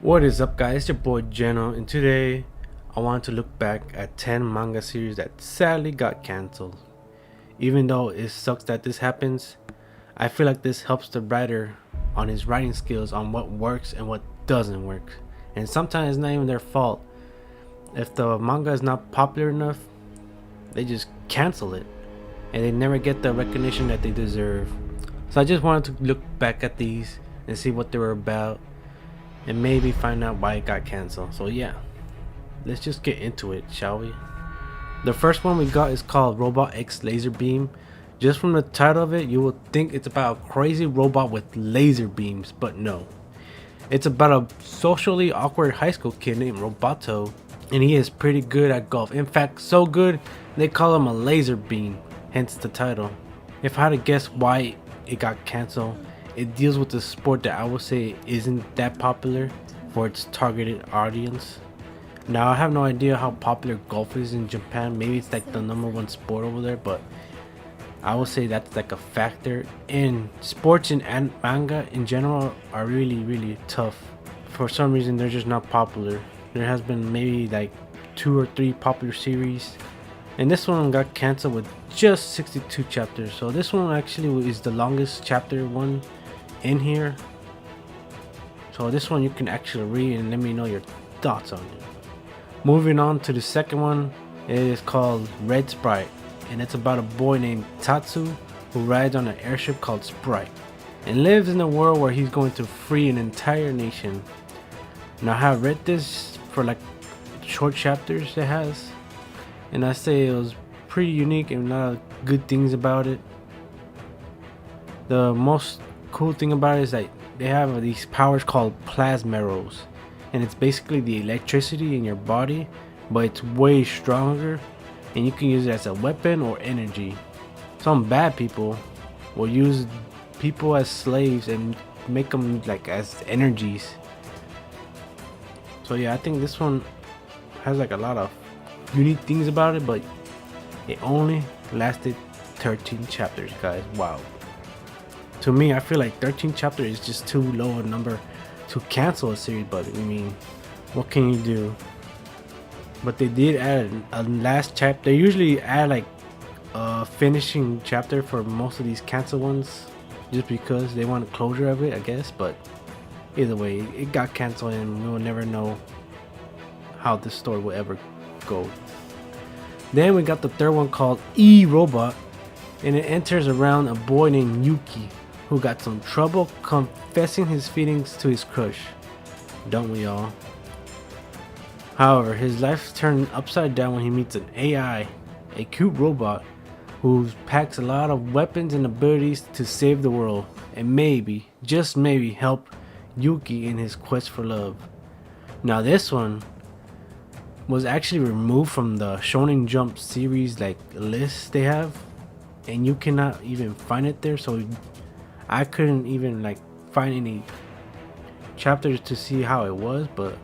What is up, guys? It's your boy Jeno, and today I want to look back at 10 manga series that sadly got cancelled. Even though it sucks that this happens, I feel like this helps the writer on his writing skills on what works and what doesn't work. And sometimes it's not even their fault. If the manga is not popular enough, they just cancel it and they never get the recognition that they deserve. So I just wanted to look back at these and see what they were about and maybe find out why it got canceled. So yeah, let's just get into it, shall we? The first one we got is called Robot X Laze. Just from the title of it, you would think it's about a crazy robot with laser beams, but no. It's about a socially awkward high school kid named Roboto, and he is pretty good at golf. In fact, so good they call him a laser beam, hence the title. If I had to guess why it got canceled, it deals with a sport that I would say isn't that popular for its targeted audience. Now, I have no idea how popular golf is in Japan. Maybe it's like the #1 sport over there, but I would say that's like a factor. And sports and manga in general are really tough. For some reason, they're just not popular. There has been maybe like 2 or 3 popular series, and this one got canceled with just 62 chapters. So this one actually is the longest chapter one in here. So this one you can actually read and let me know your thoughts on it. Moving on to the second one, it is called Red Sprite, and it's about a boy named Tatsu who rides on an airship called Sprite and lives in a world where he's going to free an entire nation. Now, I have read this for like short chapters it has, and I say it was pretty unique and a lot of good things about it. The most cool thing about it is that they have these powers called plasmeros, and it's basically the electricity in your body, but it's way stronger, and you can use it as a weapon or energy. Some bad people will use people as slaves and make them like as energies. So yeah, I think this one has like a lot of unique things about it, but it only lasted 13 chapters, guys. Wow. To me, I feel like 13 chapters is just too low a number to cancel a series, but I mean, what can you do? But they did add a last chapter. They usually add like a finishing chapter for most of these canceled ones, just because they want a closure of it, I guess. But either way, it got canceled, and we will never know how this story will ever go. Then we got the third one called E-Robot, and it enters around a boy named Yuki who got some trouble confessing his feelings to his crush. Don't we all? However, his life turned upside down when he meets an AI, a cute robot who packs a lot of weapons and abilities to save the world and maybe, just maybe, help Yuki in his quest for love. Now, this one was actually removed from the Shonen Jump series like list they have, and you cannot even find it there. So I couldn't even like find any chapters to see how it was, but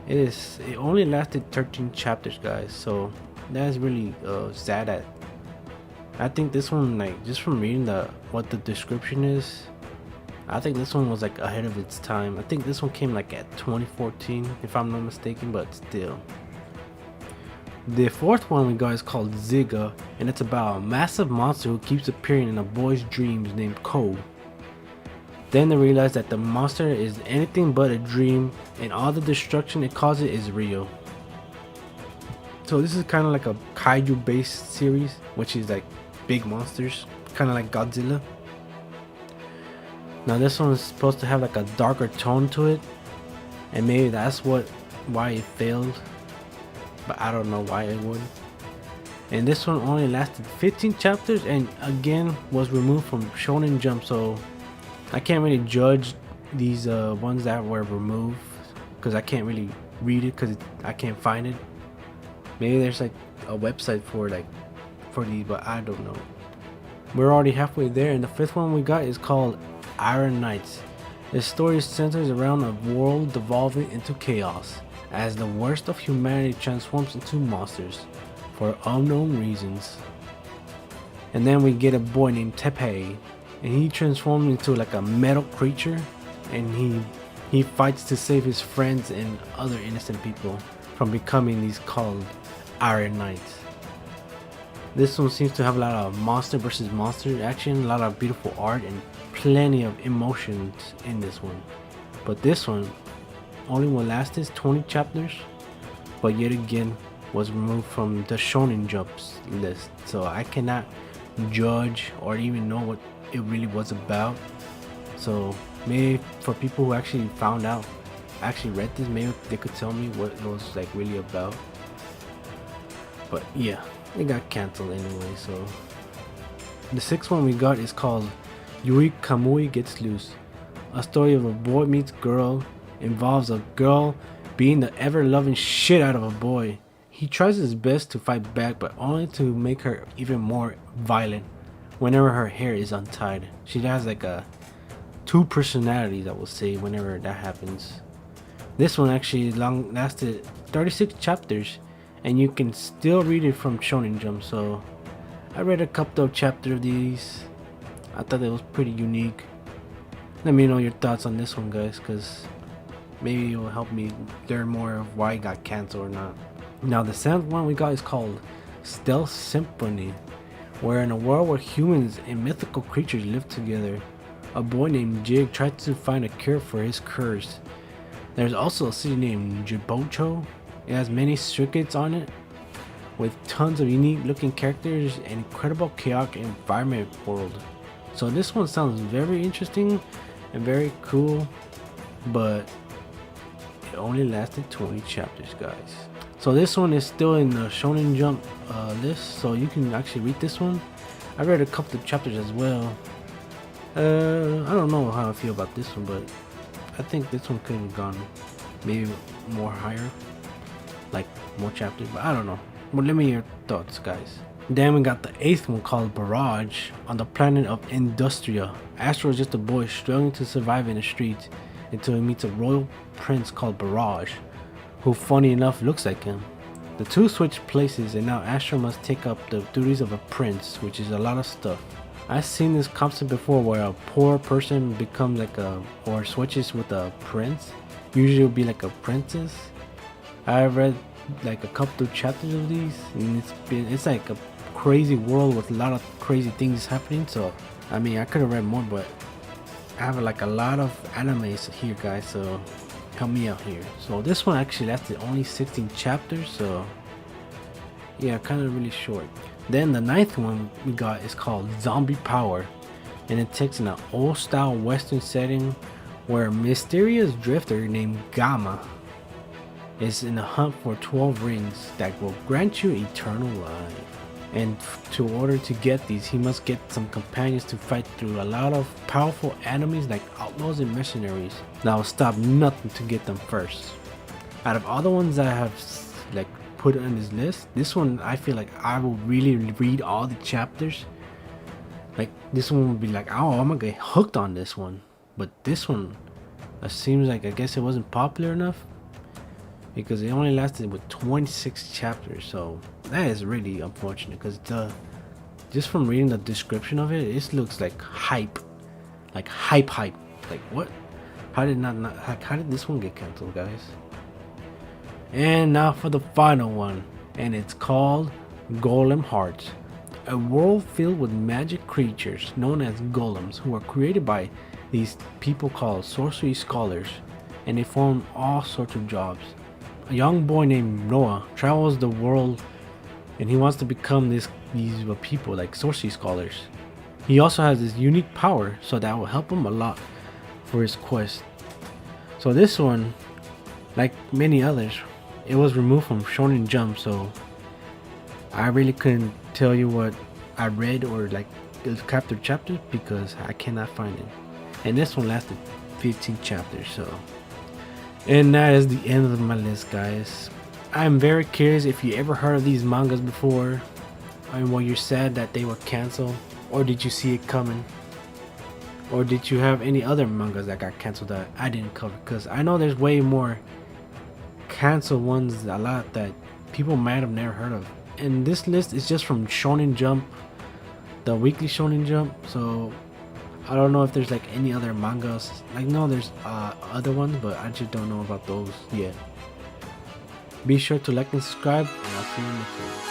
it only lasted 13 chapters, guys. So that's really sad. That I think this one, like, just from reading what the description is, I think this one was like ahead of its time. I think this one came like at 2014 if I'm not mistaken, but still. The fourth one we got is called Zigga, and it's about a massive monster who keeps appearing in a boy's dreams named Cole. Then they realize that the monster is anything but a dream, and all the destruction it causes is real. So this is kind of like a kaiju based series, which is like big monsters, kind of like Godzilla. Now this one is supposed to have like a darker tone to it, and maybe that's why it failed, but I don't know why it would. And this one only lasted 15 chapters and again was removed from Shonen Jump, so I can't really judge these ones that were removed because I can't really read it because I can't find it. Maybe there's like a website for these, but I don't know. We're already halfway there, and the fifth one we got is called Iron Knights. The story centers around a world devolving into chaos as the worst of humanity transforms into monsters for unknown reasons. And then we get a boy named Teppei, and he transforms into like a metal creature, and he He fights to save his friends and other innocent people from becoming these called Iron Knights. This one seems to have a lot of monster versus monster action, a lot of beautiful art, and plenty of emotions in this one. But this one only will last us 20 chapters, but yet again was removed from the Shonen Jumps list, so I cannot judge or even know what it really was about. So maybe for people who actually found out, actually read this, maybe they could tell me what it was like really about. But yeah, it got cancelled anyway. So the sixth one we got is called Yui Kamaio Gets Loose. A story of a boy meets girl, involves a girl being the ever-loving shit out of a boy. He tries his best to fight back, but only to make her even more violent whenever her hair is untied. She has like a two personalities, I will say, whenever that happens. This one actually lasted 36 chapters, and you can still read it from Shonen Jump. So I read a couple of chapters of these. I thought it was pretty unique. Let me know your thoughts on this one, guys, because maybe it will help me learn more of why it got canceled or not. Now the seventh one we got is called Stealth Symphony, where in a world where humans and mythical creatures live together, a boy named Jig tries to find a cure for his curse. There's also a city named Jibocho. It has many circuits on it, with tons of unique looking characters and incredible chaotic environment world. So this one sounds very interesting and very cool, but it only lasted 20 chapters, guys. So this one is still in the Shonen Jump list, so you can actually read this one. I read a couple of chapters as well. I don't know how I feel about this one, but I think this one could have gone maybe more higher, like more chapters, but I don't know. But let me hear your thoughts, guys. Then we got the eighth one called Barrage. On the planet of Industria, Astro is just a boy struggling to survive in the streets until he meets a royal prince called Barrage, who funny enough looks like him. The two switch places, and now Astro must take up the duties of a prince, which is a lot of stuff. I've seen this concept before where a poor person becomes like or switches with a prince. Usually it would be like a princess. I read like a couple of chapters of these, and it's like a crazy world with a lot of crazy things happening. So I mean, I could have read more, but I have like a lot of animes here, guys, so help me out here. So this one actually lasted only 16 chapters, so yeah, kind of really short. Then the ninth one we got is called Zombiepower, and it takes in an old style western setting where a mysterious drifter named Gamma is in a hunt for 12 rings that will grant you eternal life. And to order to get these, he must get some companions to fight through a lot of powerful enemies like outlaws and mercenaries that will stop nothing to get them first. Out of all the ones I have like put on this list, this one I feel like I will really read all the chapters. Like this one would be like, oh, I'm gonna get hooked on this one. But this one, it seems like I guess it wasn't popular enough because it only lasted with 26 chapters. So that is really unfortunate, because just from reading the description of it, it looks like hype, like hype. Like what? How did this one get canceled, guys? And now for the final one, and it's called Golem Hearts, a world filled with magic creatures known as golems, who are created by these people called sorcery scholars, and they form all sorts of jobs. A young boy named Noah travels the world, and he wants to become these people like sorcery scholars. He also has this unique power, so that will help him a lot for his quest. So this one, like many others, it was removed from Shonen Jump, so I really couldn't tell you what I read or like the chapters because I cannot find it. And this one lasted 15 chapters, so. And that is the end of my list, guys. I'm very curious if you ever heard of these mangas before, and were you sad that they were canceled, or did you see it coming, or did you have any other mangas that got canceled that I didn't cover? Because I know there's way more canceled ones, a lot that people might have never heard of. And this list is just from Shonen Jump, the weekly Shonen Jump. So I don't know if there's like any other mangas. Like, no, there's other ones, but I just don't know about those yet. Be sure to like and subscribe, and I'll see you next time.